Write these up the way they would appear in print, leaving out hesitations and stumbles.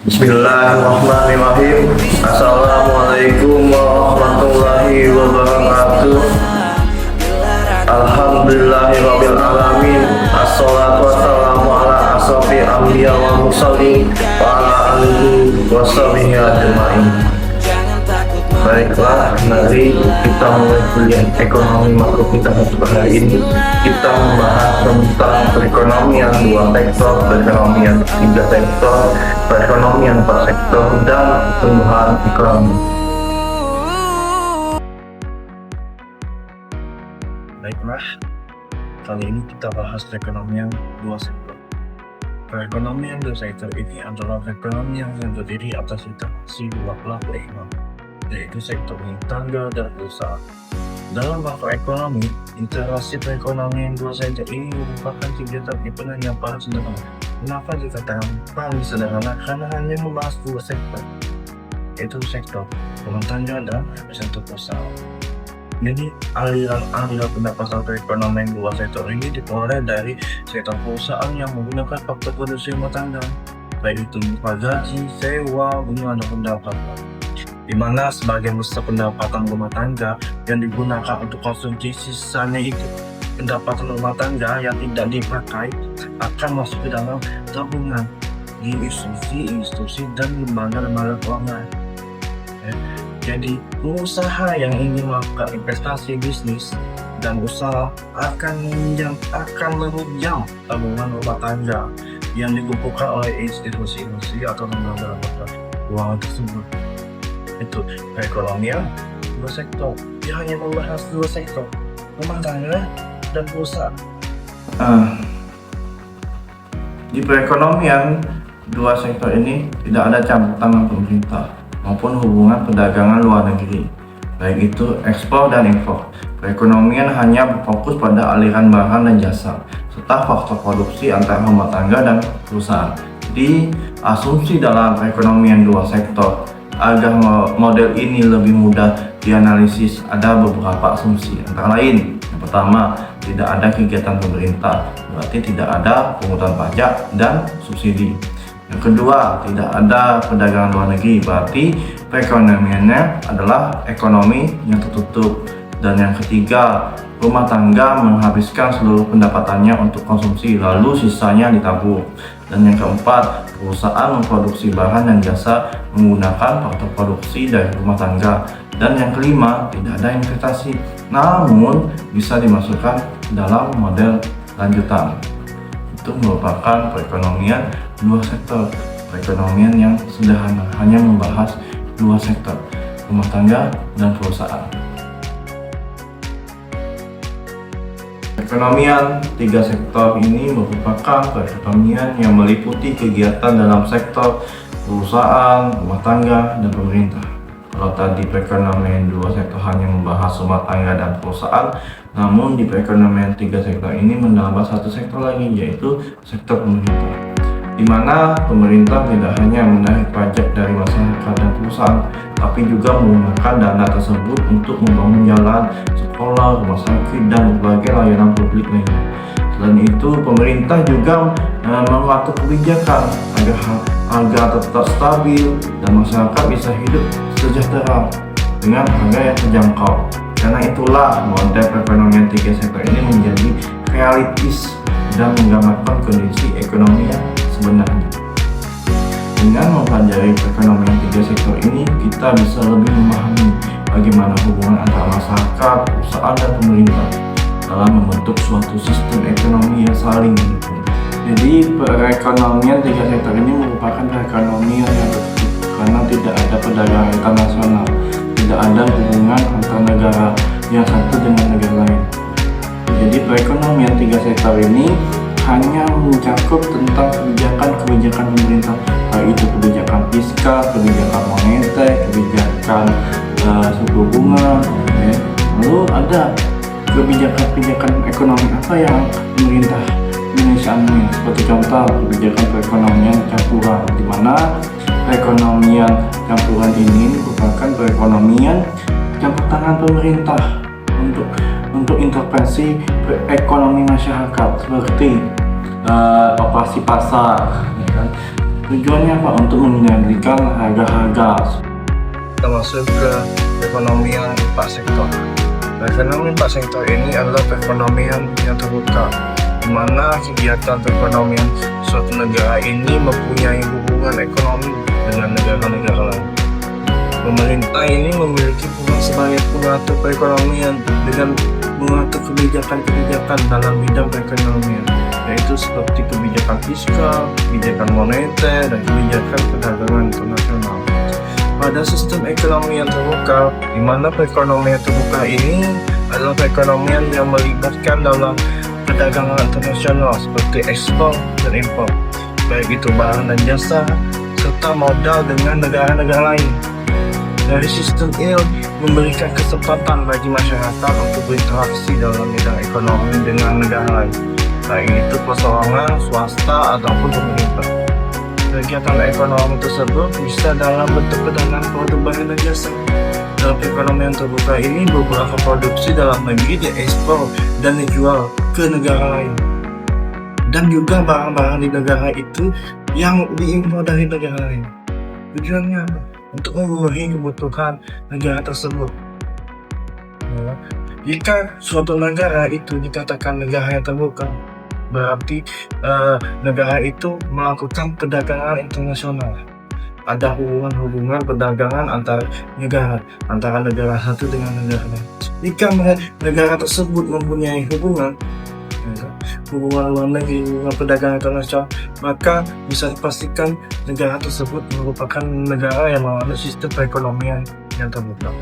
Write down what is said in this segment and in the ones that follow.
Bismillahirrahmanirrahim. Assalamualaikum warahmatullahi wabarakatuh. Alhamdulillahirabbil alamin. Assalatu wassalamu ala asrofil anbiya wal mursalin wa ala alihi washabihi ajmain. Baiklah, mari kita mulai kuliah ekonomi makro kita untuk hari ini. Kita membahas tentang perekonomian dua sektor, perekonomian tiga sektor, perekonomian empat sektor, dan pertumbuhan ekonomi. Baiklah, kali ini kita bahas perekonomian dua sektor. Perekonomian dua sektor ini adalah perekonomian yang terdiri atas interaksi dua pelaku ekonomi, yaitu sektor rumah tangga dan usaha. Dalam makroekonomi, interaksi perekonomian dua sektor ini merupakan kegiatan ekonomi yang paling sederhana. Kenapa dikatakan paling sederhana? Karena hanya membahas dua sektor, yaitu sektor rumah tangga dan sektor usaha. Jadi aliran pendapatan perekonomian dua sektor ini diperoleh dari sektor perusahaan yang menggunakan faktor produksi rumah tangga, baik itu gaji, sewa, bunga, dan pendapatan. Di mana sebagian besar pendapatan rumah tangga yang digunakan untuk konsumsi, sisanya itu pendapatan rumah tangga yang tidak dipakai akan masuk ke dalam tabungan di institusi dan lembaga keuangan. Jadi pengusaha yang ingin melakukan investasi bisnis dan usaha akan meminjam tabungan rumah tangga yang dikumpulkan oleh institusi atau lembaga keuangan tersebut. Itu perekonomian dua sektor. Dia hanya membahas dua sektor, rumah tangga dan perusahaan. Di perekonomian dua sektor ini tidak ada campur tangan pemerintah maupun hubungan perdagangan luar negeri, baik itu ekspor dan impor. Perekonomian hanya berfokus pada aliran barang dan jasa serta faktor produksi antara rumah tangga dan perusahaan. Di asumsi dalam perekonomian dua sektor, agar model ini lebih mudah dianalisis, ada beberapa asumsi. Antara lain, yang pertama, tidak ada kegiatan pemerintah, berarti tidak ada pungutan pajak dan subsidi. Yang kedua, tidak ada perdagangan luar negeri, berarti perekonomiannya adalah ekonomi yang tertutup. Dan yang ketiga, rumah tangga menghabiskan seluruh pendapatannya untuk konsumsi, lalu sisanya ditabung. Dan yang keempat, perusahaan memproduksi bahan dan jasa menggunakan faktor produksi dari rumah tangga. Dan yang kelima, tidak ada investasi, namun bisa dimasukkan dalam model lanjutan. Itu merupakan perekonomian dua sektor, perekonomian yang sederhana, hanya membahas dua sektor, rumah tangga dan perusahaan. Perekonomian tiga sektor ini merupakan perekonomian yang meliputi kegiatan dalam sektor perusahaan, rumah tangga, dan pemerintah. Kalau tadi perekonomian dua sektor hanya membahas rumah tangga dan perusahaan, namun di perekonomian tiga sektor ini menambah satu sektor lagi, yaitu sektor pemerintah, di mana pemerintah tidak hanya menarik pajak dari masyarakat dan perusahaan, tapi juga menggunakan dana tersebut untuk membangun jalan, sekolah, rumah sakit, dan berbagai layanan publik lainnya. Selain itu, pemerintah juga mengatur kebijakan agar tetap stabil dan masyarakat bisa hidup sejahtera dengan harga yang terjangkau. Karena itulah model perekonomian tiga sektor ini menjadi realistis dan menggambarkan kondisi ekonomi yang sebenarnya. Dengan mempelajari perekonomian tiga sektor ini, kita bisa lebih memahami bagaimana hubungan antara masyarakat, perusahaan, dan pemerintah dalam membentuk suatu sistem ekonomi yang saling mendukung. Jadi perekonomian tiga sektor ini merupakan perekonomian yang tertutup karena tidak ada perdagangan internasional, tidak ada hubungan antar negara yang satu dengan negara lain. Jadi perekonomian tiga sektor ini hanya mencakup tentang kebijakan pemerintah, baik itu kebijakan fiskal, kebijakan moneter, kebijakan suku bunga, lalu ada kebijakan ekonomi apa yang pemerintah Indonesia ambil, seperti contoh kebijakan perekonomian campuran, di mana perekonomian campuran ini merupakan perekonomian campur tangan pemerintah untuk intervensi ekonomi masyarakat, seperti operasi pasar, ya kan? Tujuannya apa? Untuk menurunkan harga-harga. Kita masuk ke perekonomian 4 sektor. Perekonomian 4 sektor ini adalah perekonomian yang terbuka, di mana kegiatan perekonomian suatu negara ini mempunyai hubungan ekonomi dengan negara-negara lain. Pemerintah ini memiliki peran sebagai pengatur perekonomian dengan mengatur kebijakan-kebijakan dalam bidang perekonomian, yaitu seperti kebijakan fiskal, kebijakan moneter, dan kebijakan perdagangan internasional. Pada sistem ekonomi yang terbuka, di mana perekonomian terbuka ini adalah perekonomian yang melibatkan dalam perdagangan internasional seperti ekspor dan impor, baik itu barang dan jasa, serta modal dengan negara-negara lain. Dari sistem ini memberikan kesempatan bagi masyarakat untuk berinteraksi dalam bidang ekonomi dengan negara lain, baik itu perseorangan, swasta, ataupun pemerintah. Kegiatan ekonomi tersebut bisa dalam bentuk perdagangan produk barang dan jasa. Dalam perekonomian terbuka ini, beberapa produksi dalam negeri diekspor dan dijual ke negara lain, dan juga barang-barang di negara itu yang diimpor dari negara lain. Tujuannya apa? Untuk memenuhi kebutuhan negara tersebut. Jika suatu negara itu dikatakan negara yang terbuka, berarti negara itu melakukan perdagangan internasional. Ada hubungan perdagangan antar negara satu dengan negara lain. Jika negara tersebut mempunyai hubungan luar negeri, hubungan perdagangan internasional, maka bisa dipastikan negara tersebut merupakan negara yang menganut sistem perekonomian yang terbuka.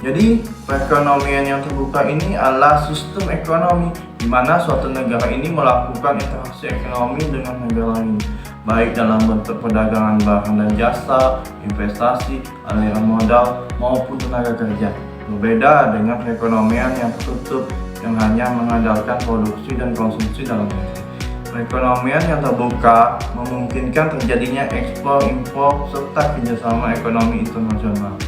Jadi, perekonomian yang terbuka ini adalah sistem ekonomi di mana suatu negara ini melakukan interaksi ekonomi dengan negara lain, baik dalam bentuk perdagangan barang dan jasa, investasi, aliran modal, maupun tenaga kerja. Berbeda dengan perekonomian yang tertutup yang hanya mengandalkan produksi dan konsumsi dalam negeri. Perekonomian yang terbuka memungkinkan terjadinya ekspor, impor, serta kerjasama ekonomi internasional.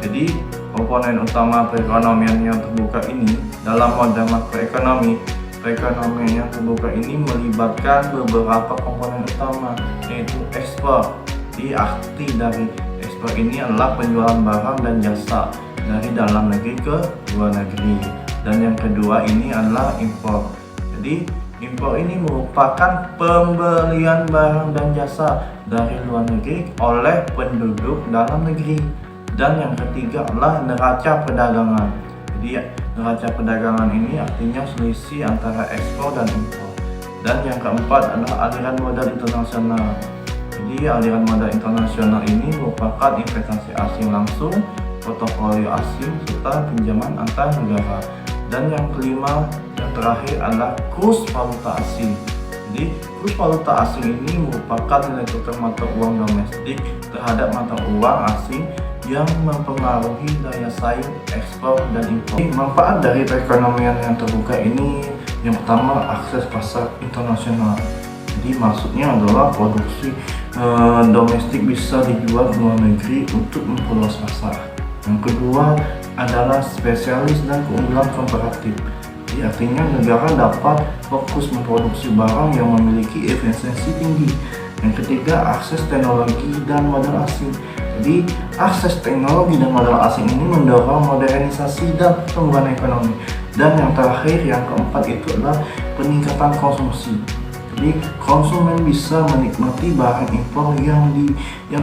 Jadi, komponen utama perekonomian yang terbuka ini dalam model makroekonomi, perekonomian yang terbuka ini melibatkan beberapa komponen utama, yaitu ekspor. Di arti dari ekspor ini adalah penjualan barang dan jasa dari dalam negeri ke luar negeri. Dan yang kedua ini adalah impor. Jadi impor ini merupakan pembelian barang dan jasa dari luar negeri oleh penduduk dalam negeri. Dan yang ketiga adalah neraca perdagangan. Jadi neraca perdagangan ini artinya selisih antara ekspor dan impor. Dan yang keempat adalah aliran modal internasional. Jadi aliran modal internasional ini merupakan investasi asing langsung, portofolio asing, serta pinjaman antar negara. Dan yang kelima, yang terakhir adalah kurs valuta asing. Jadi kurs valuta asing ini merupakan nilai tukar mata uang domestik terhadap mata uang asing yang mempengaruhi daya saing ekspor dan impor. Manfaat dari perekonomian yang terbuka ini, yang pertama, akses pasar internasional. Jadi maksudnya adalah produksi domestik bisa dijual ke luar negeri untuk memperluas pasar. Yang kedua adalah spesialis dan keunggulan komparatif. Jadi artinya negara dapat fokus memproduksi barang yang memiliki efisiensi tinggi. Yang ketiga, akses teknologi dan modal asing. Jadi akses teknologi dan modal asing ini mendorong modernisasi dan pertumbuhan ekonomi. Dan yang terakhir, yang keempat itu adalah peningkatan konsumsi. Jadi konsumen bisa menikmati barang impor yang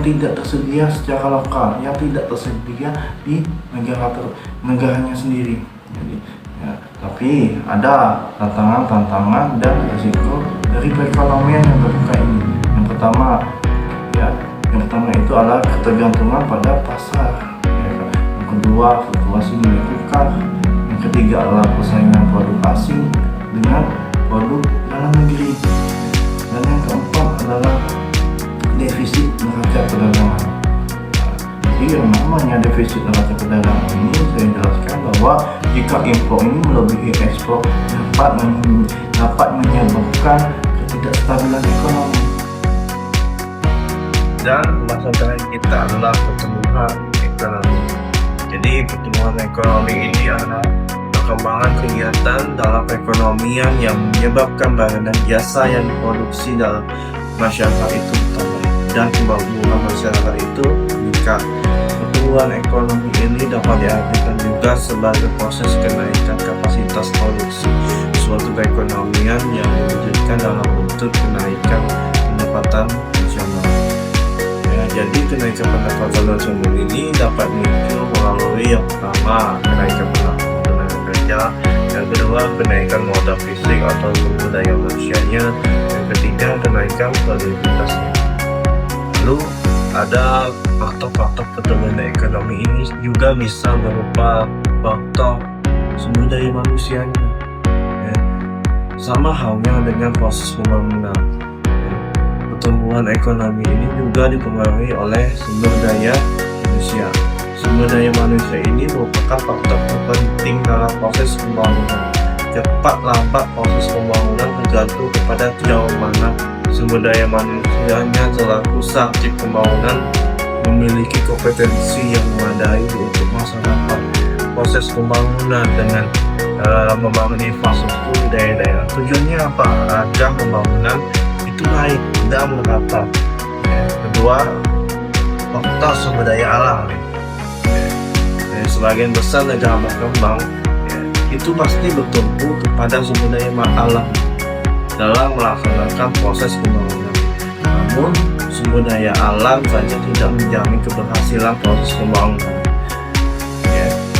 tidak tersedia secara lokal, yang tidak tersedia di negaranya sendiri. Jadi, tapi ada tantangan dan risiko dari perekonomian yang terbuka ini. Yang pertama itu adalah ketergantungan pada pasar. Yang kedua, fluktuasi nilai tukar. Yang ketiga adalah persaingan produk asing dengan produk dalam negeri. Dan yang keempat adalah defisit neraca perdagangan. Jadi yang namanya defisit neraca perdagangan ini saya jelaskan bahwa jika impor ini melebihi ekspor dapat menyebabkan ketidakstabilan ekonomi. Dan pembahasan terakhir kita adalah pertumbuhan ekonomi. Jadi pertumbuhan ekonomi ini adalah perkembangan kegiatan dalam perekonomian yang menyebabkan barang dan jasa yang diproduksi dalam masyarakat itu bertambah dan pembangunan meningkat. Pertumbuhan ekonomi ini dapat diartikan juga sebagai proses kenaikan kapasitas produksi suatu perekonomian yang diwujudkan dalam bentuk kenaikan pendapatan nasional. Ya, jadi kenaikan pendapatan nasional ini dapat muncul melalui yang pertama kenaikan pendapatan tenaga kerja, yang kedua kenaikan modal fisik atau sumber daya manusianya, yang ketiga kenaikan produktivitasnya. Lalu ada faktor-faktor pertumbuhan ekonomi ini juga bisa berupa faktor sumber daya manusianya. Ya. Sama halnya dengan proses pembangunan. Ya. Pertumbuhan ekonomi ini juga dipengaruhi oleh sumber daya manusia. Sumber daya manusia ini merupakan faktor terpenting dalam proses pembangunan. Cepat lambat proses pembangunan tergantung kepada sejauh mana sumber daya manusianya selaku subjek pembangunan memiliki kompetensi yang memadai untuk melaksanakan proses pembangunan dengan membangun infrastruktur di daerah-daerah. Tujuannya apa? Agar pembangunan itu naik dan merata. Kedua, faktor sumber daya alam. Sebagian besar negara berkembang itu pasti bertumpu kepada sumber daya alam dalam melaksanakan proses pembangunan. Namun, sumber daya alam saja tidak menjamin keberhasilan proses pembangunan.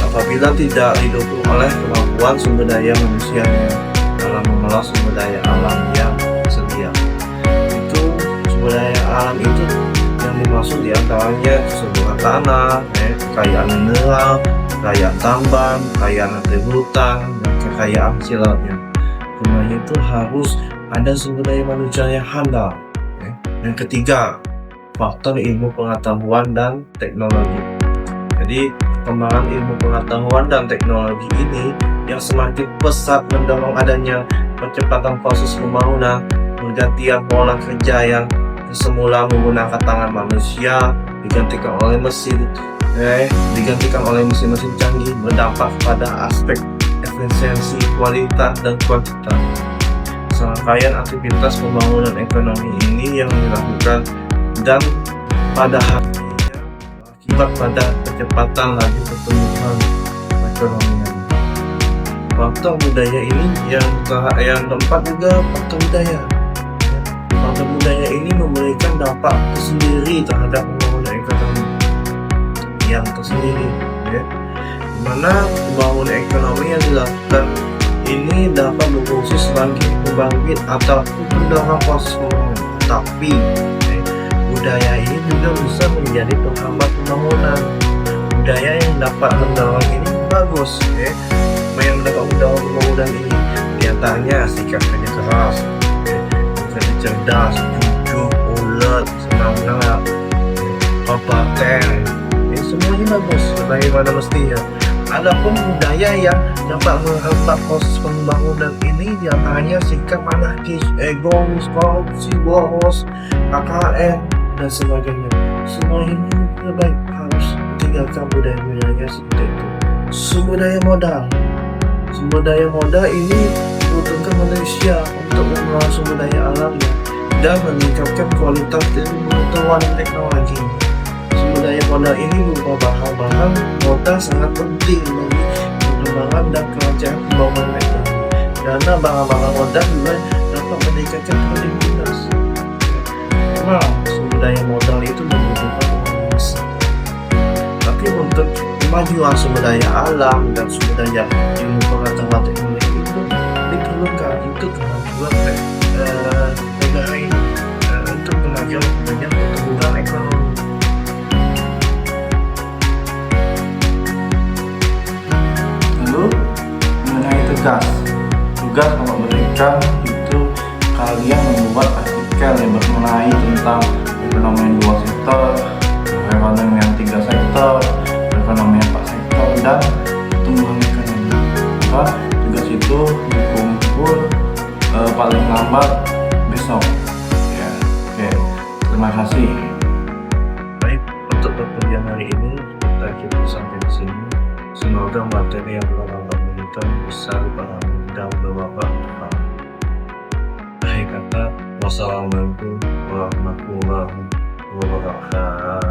Apabila tidak didukung oleh kemampuan sumber daya manusianya dalam mengelola sumber daya alam yang tersedia. Itu sumber daya alam itu yang dimaksud diantaranya kesuburan tanah, kekayaan mineral, kekayaan tambang, kekayaan hutan, dan kekayaan hasil lautnya. Semuanya itu harus ada sumber daya manusia yang handal. Yang ketiga, faktor ilmu pengetahuan dan teknologi. Jadi, perkembangan ilmu pengetahuan dan teknologi ini yang semakin pesat mendorong adanya percepatan proses pembangunan, pergantian pola kerja yang semula menggunakan tangan manusia digantikan oleh mesin-mesin canggih, berdampak pada aspek efisiensi, kualitas, dan kuantitas. Serangkaian aktivitas pembangunan ekonomi ini yang dilakukan dan pada akhirnya berakibat pada percepatan laju pertumbuhan perekonomian. Faktor budaya ini yang keempat juga faktor budaya. Faktor budaya ini memberikan dampak tersendiri terhadap pembangunan ekonomi yang tersendiri, dimana pembangunan ekonomi yang dilakukan ini dapat berfungsi sebagai pembangkit atau pendorong proses pembangunan. Tapi budaya ini juga bisa menjadi penghambat pembangunan. Budaya yang dapat mendorong ini bagus, yang dapat mendorong pembangunan ini diantaranya sikap kerja keras, kerja cerdas, jujur, ulet, semangat, kompeten. Semuanya bagus sebagaimana mestinya. Adapun budaya yang dapat menghambat proses pembangunan ini diantaranya sikap anarkis, egois, korupsi, boros, KKN, dan sebagainya. Semua ini lebih baik harus tinggalkan budaya-budaya seperti itu. Sumber daya modal ini membutuhkan manusia untuk mengelola sumber daya alamnya dan meningkatkan kualitas ilmu pengetahuan dan teknologi. Sumber daya modal ini berupa bahan-bahan modal sangat penting bagi perkembangan dan kelancaran pembangunan ekonomi. Karena bahan-bahan modal juga dapat meningkatkan produktivitas. Memang sumber daya modal itu membutuhkan uang besar. Tapi untuk kemajuan sumber daya alam dan sumber daya ilmu pengetahuan teknologi itu diperlukan untuk kemajuan negara ini, untuk kemajuan pertumbuhan ekonomi. Mengenai tugas kalau mereka itu kalian membuat artikel yang mengenai tentang ekonomi dua sektor, ekonomi yang 3 sektor, ekonomi yang 4 sektor, dan pertumbuhan ekonomi. Tugas itu dikumpul paling lambat besok. Oke, terima kasih. Baik, untuk perkuliahan hari ini kita sampai di sini. Semoga materi yang bermanfaat kita bisa dipahami dan bermanfaat untuk kamu. Akhir kata, wassalamualaikum warahmatullahi wabarakatuh.